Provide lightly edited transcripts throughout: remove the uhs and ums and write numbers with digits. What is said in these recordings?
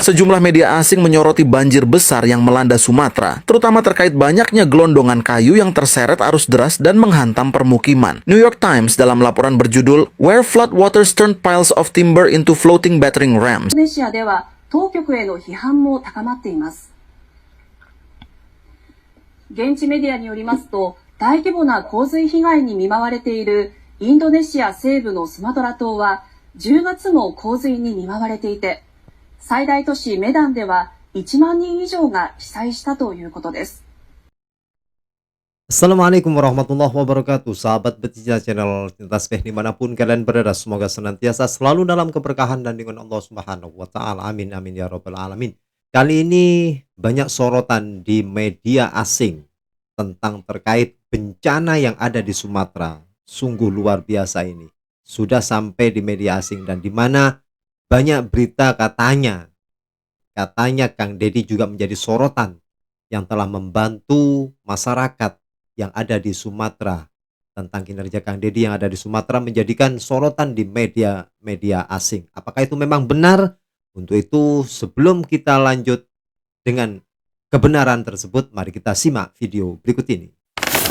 Sejumlah media asing menyoroti banjir besar yang melanda Sumatera, terutama terkait banyaknya gelondongan kayu yang terseret arus deras dan menghantam permukiman. New York Times dalam laporan berjudul Where Flood Waters Turned Piles of Timber into Floating Battering Rams. インドネシアでは当局への批判も高まっています。現地メディアによりますと、大規模な洪水被害に見舞われているインドネシア西部のスマトラ島は10月も洪水に見舞われていて、最大都市メダンでは1万人以上が被災したということです。 Assalamualaikum warahmatullahi wabarakatuh. Sahabat Betina Channel Tasbih dimanapun kalian berada, semoga senantiasa selalu dalam keberkahan dan dengan Allah Subhanahu wa Ta'ala. Amin amin ya Rabbal alamin. Kali ini banyak sorotan di media asing tentang terkait bencana yang ada di Sumatera. Sungguh luar biasa ini. Sudah sampai di media asing dan di mana banyak berita katanya Kang Deddy juga menjadi sorotan yang telah membantu masyarakat yang ada di Sumatera. Tentang kinerja Kang Deddy yang ada di Sumatera menjadikan sorotan di media asing. Apakah itu memang benar? Untuk itu sebelum kita lanjut dengan kebenaran tersebut, mari kita simak video berikut ini.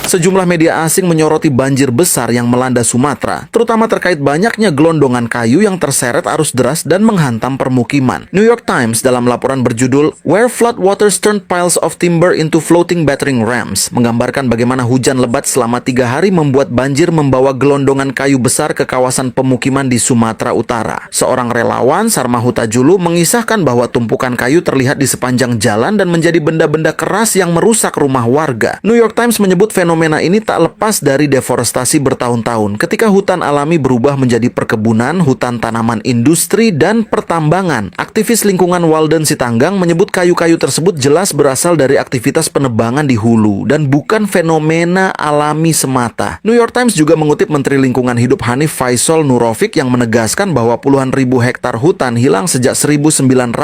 Sejumlah media asing menyoroti banjir besar yang melanda Sumatera, terutama terkait banyaknya gelondongan kayu yang terseret arus deras dan menghantam permukiman. New York Times dalam laporan berjudul Where Flood Waters Turned Piles of Timber into Floating Battering Rams menggambarkan bagaimana hujan lebat selama 3 hari membuat banjir membawa gelondongan kayu besar ke kawasan pemukiman di Sumatera Utara. Seorang relawan, Sarma Hutajulu, mengisahkan bahwa tumpukan kayu terlihat di sepanjang jalan dan menjadi benda-benda keras yang merusak rumah warga. New York Times menyebut fenomena ini tak lepas dari deforestasi bertahun-tahun ketika hutan alami berubah menjadi perkebunan, hutan tanaman industri, dan pertambangan. Aktivis lingkungan Walden Sitanggang menyebut kayu-kayu tersebut jelas berasal dari aktivitas penebangan di hulu dan bukan fenomena alami semata. New York Times juga mengutip Menteri Lingkungan Hidup Hanif Faisal Nurofik yang menegaskan bahwa puluhan ribu hektar hutan hilang sejak 1990.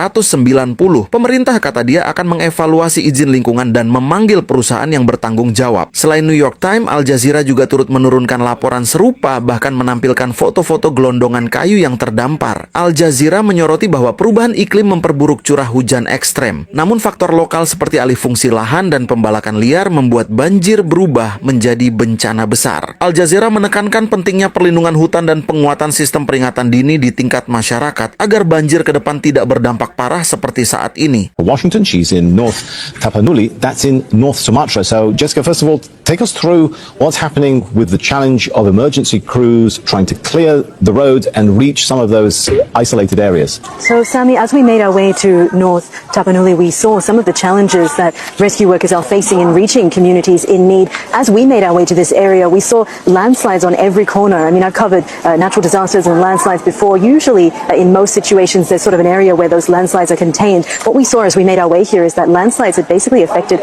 Pemerintah, kata dia, akan mengevaluasi izin lingkungan dan memanggil perusahaan yang bertanggung jawab. Selain New York Times, Al Jazeera juga turut menurunkan laporan serupa, bahkan menampilkan foto-foto gelondongan kayu yang terdampar. Al Jazeera menyoroti bahwa perubahan iklim memperburuk curah hujan ekstrem. Namun faktor lokal seperti alih fungsi lahan dan pembalakan liar membuat banjir berubah menjadi bencana besar. Al Jazeera menekankan pentingnya perlindungan hutan dan penguatan sistem peringatan dini di tingkat masyarakat agar banjir ke depan tidak berdampak parah seperti saat ini. Washington, she's in North Tapanuli, that's in North Sumatra. So Jessica, first of all, take us through what's happening with the challenge of emergency crews trying to clear the roads and reach some of those isolated areas. So, Sammy, as we made our way to North Tapanuli, we saw some of the challenges that rescue workers are facing in reaching communities in need. As we made our way to this area, we saw landslides on every corner. I mean, I've covered natural disasters and landslides before. Usually, in most situations, there's sort of an area where those landslides are contained. What we saw as we made our way here is that landslides had basically affected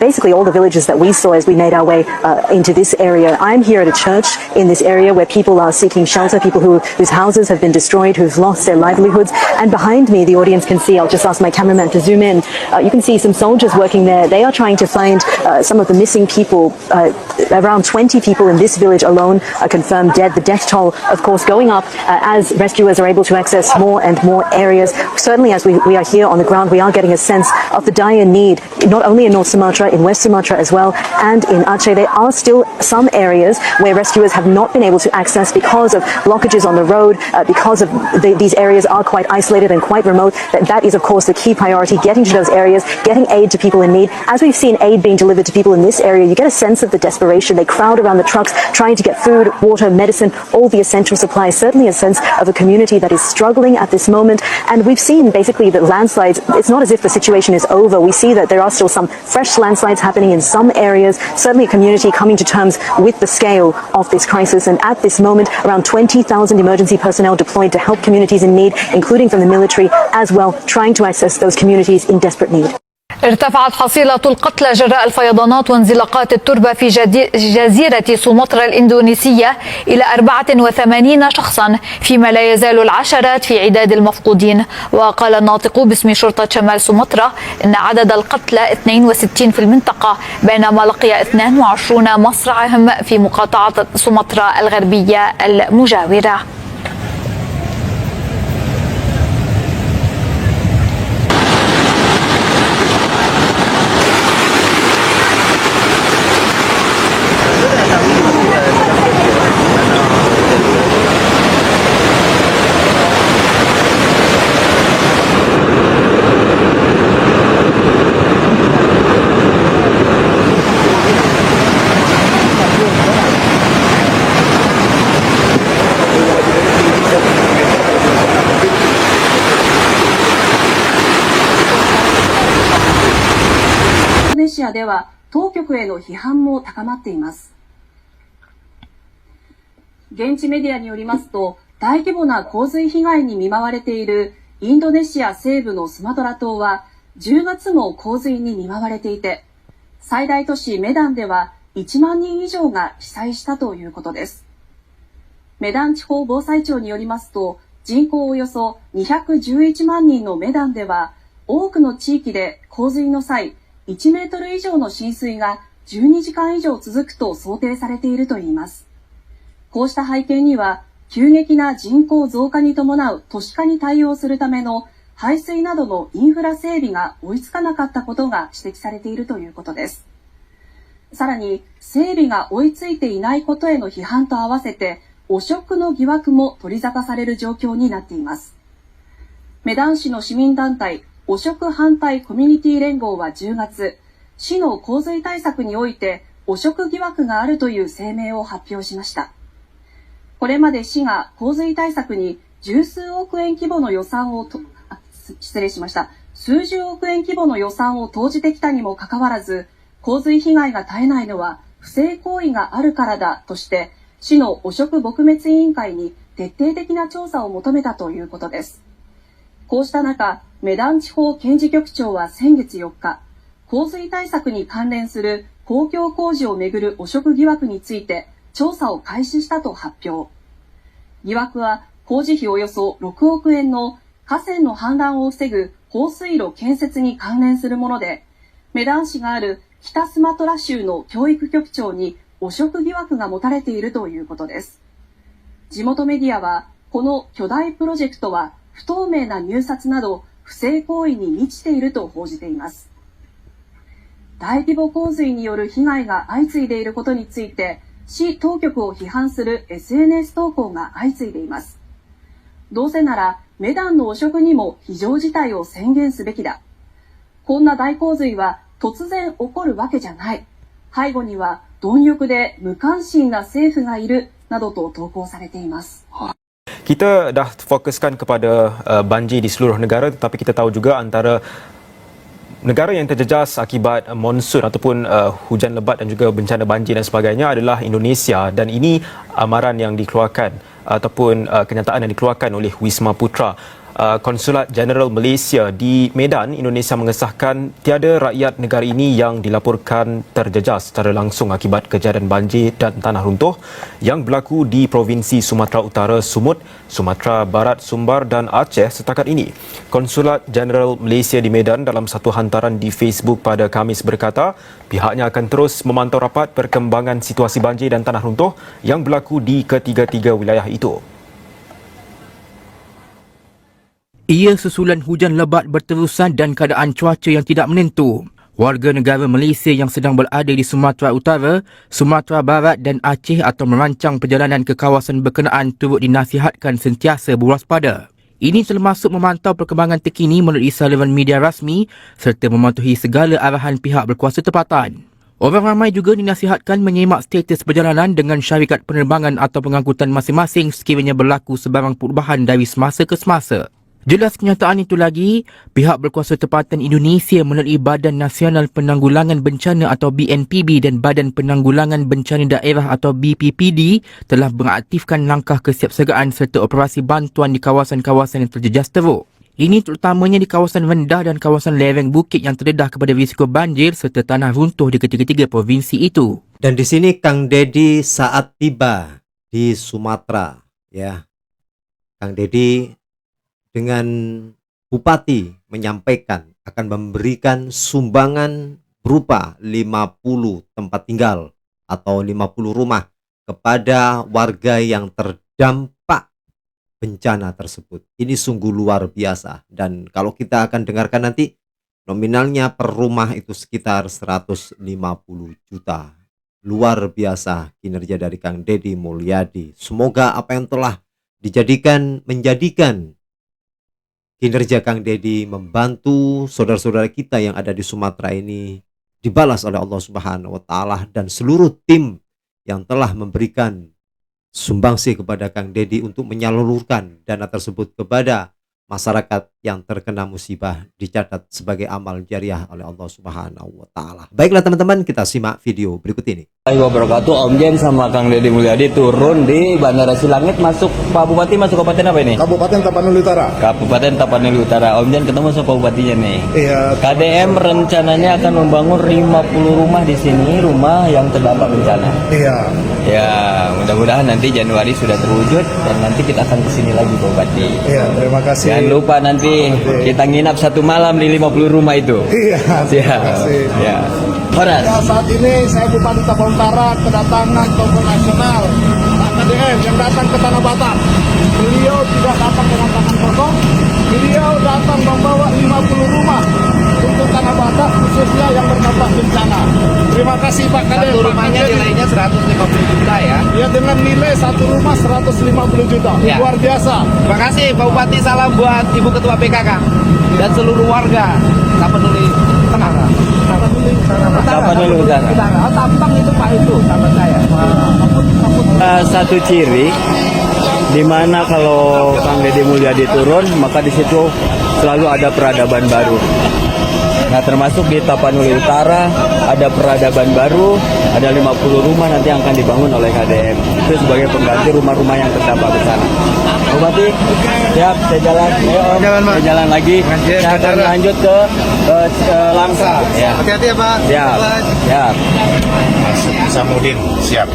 basically all the villages that we saw as we made our way into this area. I'm here at a church in this area where people are seeking shelter, people whose houses have been destroyed, who've lost their livelihoods. And behind me, the audience can see, I'll just ask my cameraman to zoom in, you can see some soldiers working there. They are trying to find some of the missing people. Around 20 people in this village alone are confirmed dead. The death toll, of course, going up as rescuers are able to access more and more areas. Certainly, as we are here on the ground, we are getting a sense of the dire need, not only in North Sumatra, in West Sumatra as well, and in Aceh. There are still some areas where rescuers have not been able to access because of blockages on the road, because of these areas are quite isolated and quite remote. That is, of course, the key priority, getting to those areas, getting aid to people in need. As we've seen aid being delivered to people in this area, you get a sense of the desperation. They crowd around the trucks trying to get food, water, medicine, all the essential supplies. Certainly a sense of a community that is struggling at this moment. And we've seen basically that landslides, it's not as if the situation is over. We see that there are still some fresh landslides happening in some areas. Certainly a community coming to terms with the scale of this crisis. And at this moment, around 20,000 emergency personnel deployed to help communities in need, including from the military as well, trying to access those communities in desperate need. ارتفعت حصيلة القتلى جراء الفيضانات وانزلاقات التربة في جزيرة سومطرة الإندونيسية إلى 84 شخصا، فيما لا يزال العشرات في عداد المفقودين. وقال الناطق باسم شرطة شمال سومطرة إن عدد القتلى 62 في المنطقة، بينما لقي 22 مصرعهم في مقاطعة سومطرة الغربية المجاورة. シアでは当局への批判も高まっています。現地メディアによりますと、大規模な洪水被害に見舞われているインドネシア西部のスマトラ島は10月も洪水に見舞われていて、最大都市メダンでは1万人以上が被災したということです。メダン地方防災庁によりますと、人口およそ211万人のメダンでは、多くの地域で洪水の際、1メートル以上の浸水が12時間以上続くと想定されているといいます。こうした背景には、急激な人口増加に伴う都市化に対応するための排水などのインフラ整備が追いつかなかったことが指摘されているということです。さらに、整備が追いついていないことへの批判と合わせて、汚職の疑惑も取り沙汰される状況になっています。メダン市の市民団体、汚職反対コミュニティ連合は10月、市の洪水対策において汚職疑惑があるという声明を発表しました。これまで市が洪水対策に数十億円規模の予算を投じてきたにもかかわらず、洪水被害が絶えないのは不正行為があるからだとして、市の汚職撲滅委員会に徹底的な調査を求めたということです。こうした中、メダン地方検事局長は先月4日、洪水対策に関連する公共工事をめぐる汚職疑惑について調査を開始したと発表。疑惑は工事費およそ6億円の河川の氾濫を防ぐ放水路建設に関連するもので、メダン市がある北スマトラ州の教育局長に汚職疑惑が持たれているということです。地元メディアは、この巨大プロジェクトは不透明な入札など不正行為に満ちていると報じています。大規模洪水による被害が相次いでいることについて、市当局を批判する SNS 投稿が相次いでいます。どうせならメダンの汚職にも非常事態を宣言すべきだ。こんな大洪水は突然起こるわけじゃない。背後には貪欲で無関心な政府がいるなどと投稿されています。Kita dah fokuskan kepada banjir di seluruh negara, tetapi kita tahu juga antara negara yang terjejas akibat monsun ataupun hujan lebat dan juga bencana banjir dan sebagainya adalah Indonesia, dan ini amaran yang dikeluarkan ataupun kenyataan yang dikeluarkan oleh Wisma Putra. Konsulat Jeneral Malaysia di Medan, Indonesia mengesahkan tiada rakyat negara ini yang dilaporkan terjejas secara langsung akibat kejadian banjir dan tanah runtuh yang berlaku di Provinsi Sumatera Utara, Sumut, Sumatera Barat, Sumbar dan Aceh setakat ini. Konsulat Jeneral Malaysia di Medan dalam satu hantaran di Facebook pada Khamis berkata, pihaknya akan terus memantau rapat perkembangan situasi banjir dan tanah runtuh yang berlaku di ketiga-tiga wilayah itu. Ia susulan hujan lebat berterusan dan keadaan cuaca yang tidak menentu. Warga negara Malaysia yang sedang berada di Sumatera Utara, Sumatera Barat dan Aceh atau merancang perjalanan ke kawasan berkenaan turut dinasihatkan sentiasa berwaspada. Ini termasuk memantau perkembangan terkini melalui saluran media rasmi serta mematuhi segala arahan pihak berkuasa tempatan. Orang ramai juga dinasihatkan menyemak status perjalanan dengan syarikat penerbangan atau pengangkutan masing-masing sekiranya berlaku sebarang perubahan dari semasa ke semasa. Jelas kenyataan itu lagi, pihak berkuasa tempatan Indonesia melalui Badan Nasional Penanggulangan Bencana atau BNPB dan Badan Penanggulangan Bencana Daerah atau BPPD telah mengaktifkan langkah kesiapsiagaan serta operasi bantuan di kawasan-kawasan yang terjejas teruk. Ini terutamanya di kawasan rendah dan kawasan lereng bukit yang terdedah kepada risiko banjir serta tanah runtuh di ketiga-tiga provinsi itu. Dan di sini Kang Dedi saat tiba di Sumatera, ya. Kang Dedi dengan Bupati menyampaikan akan memberikan sumbangan berupa 50 tempat tinggal atau 50 rumah kepada warga yang terdampak bencana tersebut. Ini sungguh luar biasa, dan kalau kita akan dengarkan nanti nominalnya per rumah itu sekitar 150 juta. Luar biasa kinerja dari Kang Dedi Mulyadi. Semoga apa yang telah menjadikan kinerja Kang Dedi membantu saudara-saudara kita yang ada di Sumatera ini dibalas oleh Allah Subhanahu wa taala, dan seluruh tim yang telah memberikan sumbangsi kepada Kang Dedi untuk menyalurkan dana tersebut kepada masyarakat yang terkena musibah dicatat sebagai amal jariah oleh Allah Subhanahu wa taala. Baiklah teman-teman, kita simak video berikut ini. Wabarakatuh. Om Jen sama Kang Deddy Mulyadi turun di Bandara Silangit, masuk Pak Bupati, masuk kabupaten apa ini? Kabupaten Tapanuli Utara. Kabupaten Tapanuli Utara. Om Jen ketemu sama Pak Bupatinya nih. Iya. KDM rencananya akan membangun 50 rumah di sini, rumah yang terdampak bencana. Iya. Ya, mudah-mudahan nanti Januari sudah terwujud dan nanti kita akan kesini lagi Pak Bupati. Iya, terima kasih. Jangan lupa nanti kita nginap 1 malam di 50 rumah itu. Iya. Siap. Ya. Horas. Ya, saat ini saya Bupati Tapanuli Utara kedatangan tokoh nasional Pak KDM yang datang ke Tanah Batak. Beliau tidak datang dengan tangan kosong. Beliau datang membawa 50 rumah untuk Tanah Batak, khususnya yang terdampak bencana. Terima kasih Pak KDM. Satu rumahnya nilainya 150 juta ya. Ya, dengan nilai satu rumah 150 juta. Ya. Luar biasa. Terima kasih Pak Bupati, salam buat Ibu Ketua PKK dan seluruh warga Tapanuli Utara. Tapanuli Utara. Oh, Tampang itu Pak itu sahabat saya. Satu ciri di mana kalau Kang Deddy Mulyadi turun, maka di situ selalu ada peradaban baru. Nah, termasuk di Tapanuli Utara ada peradaban baru, ada 50 rumah nanti yang akan dibangun oleh KDM. Itu sebagai pengganti rumah-rumah yang terdampak bencana. Bupati, siap, saya jalan. Ayo, Om, saya jalan lagi. Saya akan lanjut ke Langsa. Ya. Hati-hati ya Pak. Siap, siap. Samudin, siap.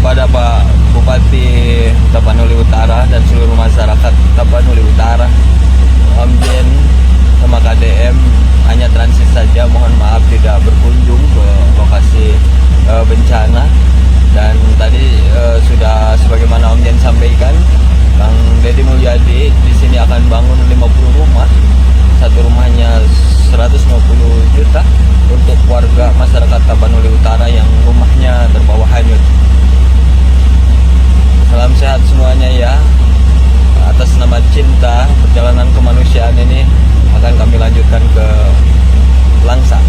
Pada Pak Bupati Tapanuli Utara dan seluruh masyarakat Tapanuli Utara, Om Jen sama KDM hanya transit saja, mohon maaf tidak berkunjung ke lokasi bencana. Dan tadi sudah sebagaimana Om Jen sampaikan, Kang Deddy Mulyadi di sini akan bangun 50 rumah. Satu rumahnya 150 juta untuk warga masyarakat Tapanuli Utara yang rumahnya terbawa hanyut. Salam sehat semuanya ya. Atas nama cinta, perjalanan kemanusiaan ini akan kami lanjutkan ke Langsa.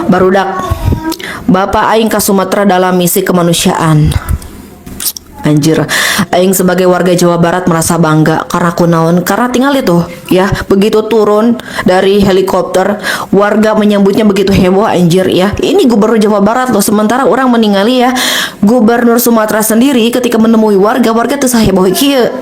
Barudak Bapak aing ke Sumatera dalam misi kemanusiaan. Anjir, aing sebagai warga Jawa Barat merasa bangga karena kunaon, karena tinggal itu ya, begitu turun dari helikopter warga menyambutnya begitu heboh anjir ya. Ini gubernur Jawa Barat loh, sementara orang meninggali ya. Gubernur Sumatera sendiri ketika menemui warga teu saheboh kieu.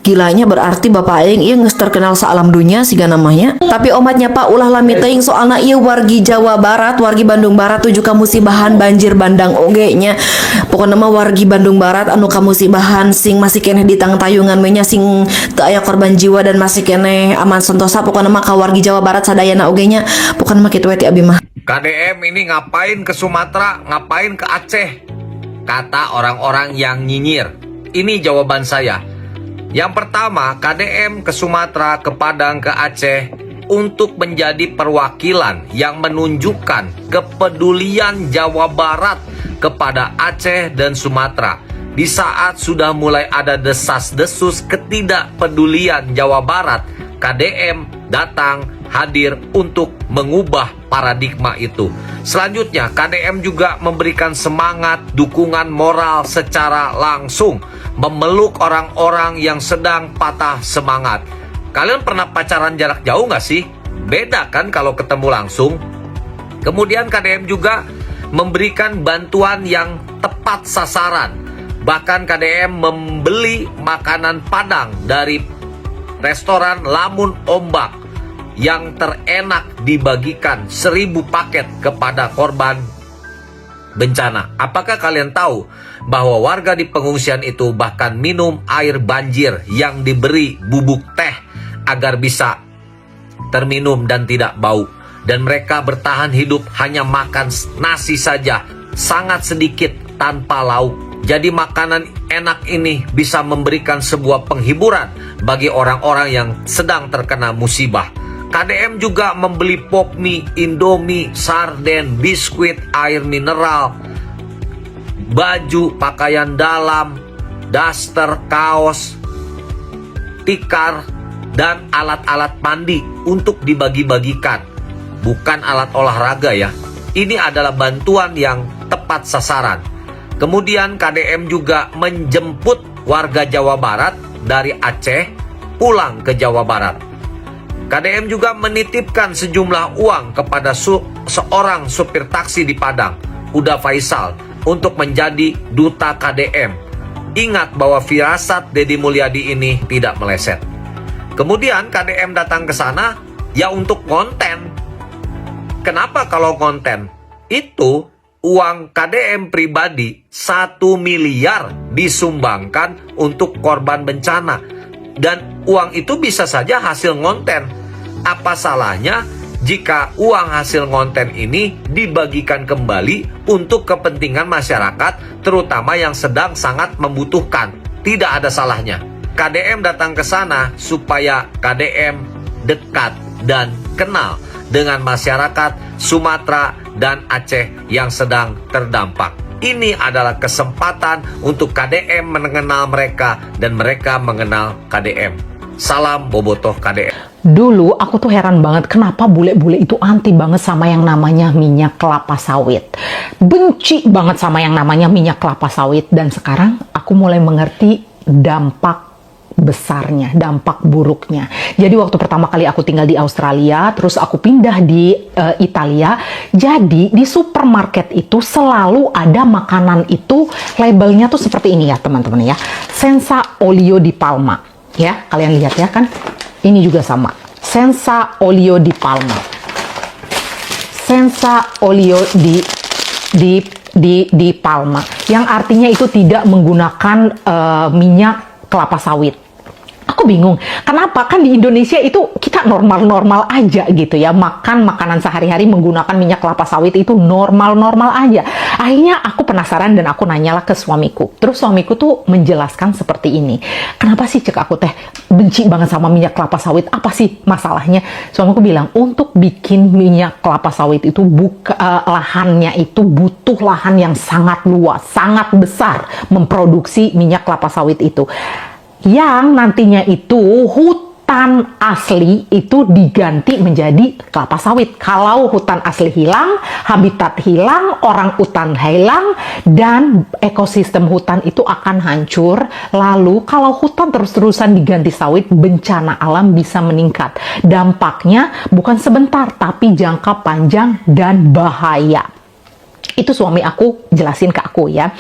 Gilanya berarti Bapak aing ieu geus terkenal saalam dunya siga namanya. Tapi omatnya Pak ulah lami teuing soalna ieu wargi Jawa Barat, wargi Bandung Barat tuh juga musibahan banjir bandang oge nya. Pokona mah wargi Bandung Barat anu kamusibahan sing masih keneh di tang tayungan we nya, sing teu aya korban jiwa dan masih keneh aman sentosa. Pokona mah ka wargi Jawa Barat sadayana oge nya. Pokona mah kitu we ti abi mah. KDM ini ngapain ke Sumatera, ngapain ke Aceh? Kata orang-orang yang nyinyir. Ini jawaban saya. Yang pertama, KDM ke Sumatera, ke Padang, ke Aceh untuk menjadi perwakilan yang menunjukkan kepedulian Jawa Barat kepada Aceh dan Sumatera. Di saat sudah mulai ada desas-desus ketidakpedulian Jawa Barat, KDM datang hadir untuk mengubah paradigma itu. Selanjutnya, KDM juga memberikan semangat, dukungan moral secara langsung, memeluk orang-orang yang sedang patah semangat. Kalian pernah pacaran jarak jauh nggak sih? Beda kan kalau ketemu langsung? Kemudian KDM juga memberikan bantuan yang tepat sasaran. Bahkan KDM membeli makanan Padang dari restoran Lamun Ombak yang terenak dibagikan 1000 paket kepada korban bencana. Apakah kalian tahu bahwa warga di pengungsian itu bahkan minum air banjir yang diberi bubuk teh agar bisa terminum dan tidak bau. Dan mereka bertahan hidup hanya makan nasi saja, sangat sedikit tanpa lauk. Jadi makanan enak ini bisa memberikan sebuah penghiburan bagi orang-orang yang sedang terkena musibah. KDM juga membeli pop mie, indomie, sarden, biskuit, air mineral, baju, pakaian dalam, daster, kaos, tikar, dan alat-alat mandi untuk dibagi-bagikan. Bukan alat olahraga ya. Ini adalah bantuan yang tepat sasaran. Kemudian KDM juga menjemput warga Jawa Barat dari Aceh pulang ke Jawa Barat. KDM juga menitipkan sejumlah uang kepada seorang supir taksi di Padang, Huda Faisal, untuk menjadi duta KDM. Ingat bahwa firasat Deddy Mulyadi ini tidak meleset. Kemudian KDM datang ke sana ya untuk konten. Kenapa kalau konten? Itu uang KDM pribadi 1 miliar disumbangkan untuk korban bencana. Dan uang itu bisa saja hasil ngonten. Apa salahnya jika uang hasil ngonten ini dibagikan kembali untuk kepentingan masyarakat, terutama yang sedang sangat membutuhkan? Tidak ada salahnya. KDM datang ke sana supaya KDM dekat dan kenal dengan masyarakat Sumatera dan Aceh yang sedang terdampak. Ini adalah kesempatan untuk KDM mengenal mereka dan mereka mengenal KDM. Salam bobotoh KDM. Dulu aku tuh heran banget kenapa bule-bule itu anti banget sama yang namanya minyak kelapa sawit. Benci banget sama yang namanya minyak kelapa sawit. Dan sekarang aku mulai mengerti dampak besarnya, dampak buruknya. Jadi waktu pertama kali aku tinggal di Australia, terus aku pindah di Italia, jadi di supermarket itu selalu ada makanan itu labelnya tuh seperti ini ya teman-teman ya, senza olio di palma ya, kalian lihat ya kan, ini juga sama, senza olio di palma, senza olio di palma, yang artinya itu tidak menggunakan minyak kelapa sawit. Aku bingung, kenapa? Kan di Indonesia itu kita normal-normal aja gitu ya, makan makanan sehari-hari menggunakan minyak kelapa sawit itu normal-normal aja. Akhirnya aku penasaran dan aku nanyalah ke suamiku. Terus suamiku tuh menjelaskan seperti ini. Kenapa sih cek aku teh benci banget sama minyak kelapa sawit? Apa sih masalahnya? Suamiku bilang untuk bikin minyak kelapa sawit itu lahannya itu butuh lahan yang sangat luas, sangat besar memproduksi minyak kelapa sawit itu. Yang nantinya itu hutan asli itu diganti menjadi kelapa sawit. Kalau hutan asli hilang, habitat hilang, orang hutan hilang, dan ekosistem hutan itu akan hancur. Lalu kalau hutan terus-terusan diganti sawit, bencana alam bisa meningkat. Dampaknya bukan sebentar, tapi jangka panjang dan bahaya. Itu suami aku jelasin ke aku ya.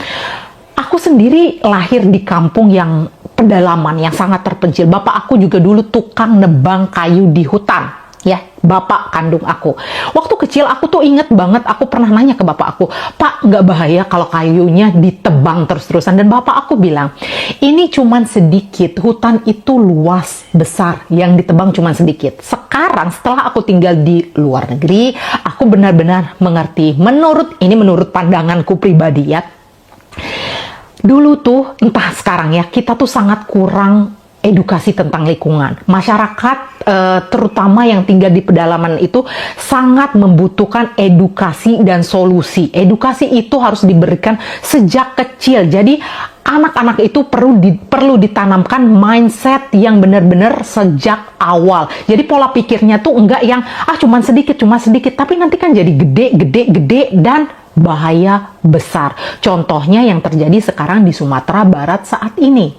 Aku sendiri lahir di kampung yang pedalaman, yang sangat terpencil. Bapak aku juga dulu tukang nebang kayu di hutan. Ya, bapak kandung aku. Waktu kecil aku tuh inget banget, aku pernah nanya ke bapak aku, Pak, nggak bahaya kalau kayunya ditebang terus-terusan? Dan bapak aku bilang, ini cuman sedikit, hutan itu luas, besar, yang ditebang cuman sedikit. Sekarang setelah aku tinggal di luar negeri, aku benar-benar mengerti. Menurut pandanganku pribadi ya, dulu tuh, entah sekarang ya, kita tuh sangat kurang edukasi tentang lingkungan. Masyarakat, terutama yang tinggal di pedalaman itu, sangat membutuhkan edukasi dan solusi. Edukasi itu harus diberikan sejak kecil. Jadi, anak-anak itu perlu ditanamkan mindset yang benar-benar sejak awal. Jadi pola pikirnya tuh enggak yang cuma sedikit, tapi nanti kan jadi gede dan bahaya besar. Contohnya yang terjadi sekarang di Sumatera Barat saat ini.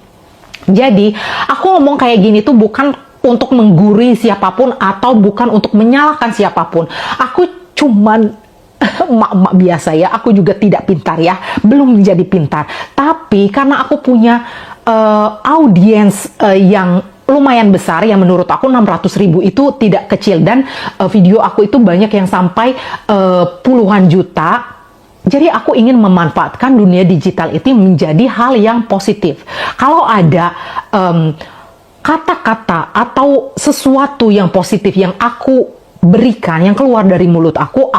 Jadi aku ngomong kayak gini tuh bukan untuk menggurui siapapun atau bukan untuk menyalahkan siapapun. Aku cuman emak-emak biasa ya, aku juga tidak pintar ya, belum menjadi pintar. Tapi karena aku punya audiens yang lumayan besar, yang menurut aku 600.000 itu tidak kecil, dan video aku itu banyak yang sampai puluhan juta. Jadi aku ingin memanfaatkan dunia digital itu menjadi hal yang positif. Kalau ada kata-kata atau sesuatu yang positif yang aku berikan, yang keluar dari mulut aku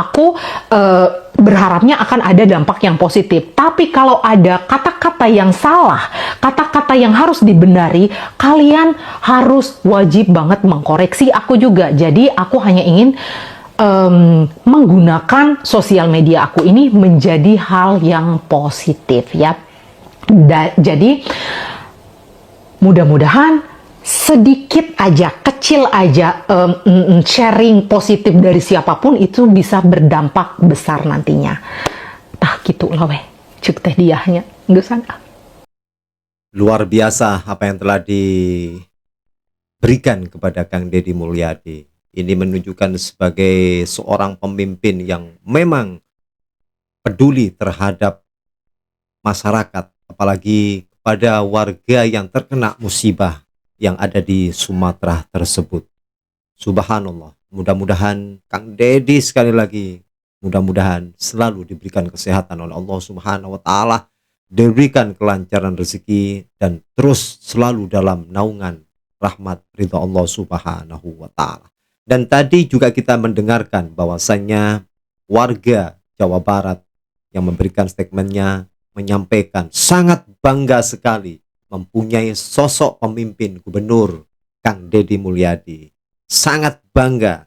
berharapnya akan ada dampak yang positif. Tapi kalau ada kata-kata yang salah, kata-kata yang harus dibenari, kalian harus wajib banget mengkoreksi aku juga. Jadi aku hanya ingin menggunakan sosial media aku ini menjadi hal yang positif ya. Jadi mudah-mudahan sedikit aja, kecil aja sharing positif dari siapapun itu bisa berdampak besar nantinya. Gitu lah weh, cek teh diahnya, nggak sana. Luar biasa apa yang telah diberikan kepada Kang Deddy Mulyadi. Ini menunjukkan sebagai seorang pemimpin yang memang peduli terhadap masyarakat, apalagi kepada warga yang terkena musibah yang ada di Sumatera tersebut. Subhanallah, mudah-mudahan Kang Deddy sekali lagi, mudah-mudahan selalu diberikan kesehatan oleh Allah Subhanahu wa Ta'ala, diberikan kelancaran rezeki, dan terus selalu dalam naungan rahmat ridha Allah Subhanahu wa Ta'ala. Dan tadi juga kita mendengarkan bahwasannya warga Jawa Barat yang memberikan statementnya menyampaikan sangat bangga sekali mempunyai sosok pemimpin gubernur Kang Deddy Mulyadi. Sangat bangga.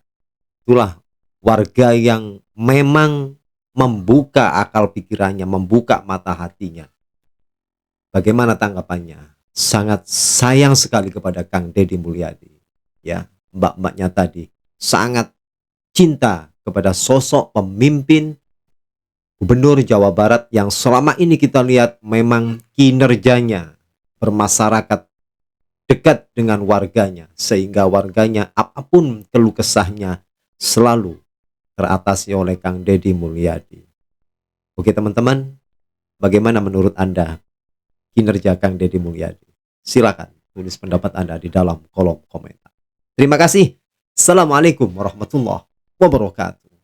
Itulah warga yang memang membuka akal pikirannya, membuka mata hatinya. Bagaimana tanggapannya? Sangat sayang sekali kepada Kang Deddy Mulyadi. Ya, mbak-mbaknya tadi sangat cinta kepada sosok pemimpin gubernur Jawa Barat yang selama ini kita lihat memang kinerjanya bermasyarakat, dekat dengan warganya, sehingga warganya apapun keluh kesahnya selalu teratasi oleh Kang Deddy Mulyadi. Oke teman-teman, bagaimana menurut Anda kinerja Kang Deddy Mulyadi? Silakan tulis pendapat Anda di dalam kolom komentar. Terima kasih. Assalamualaikum warahmatullahi wabarakatuh.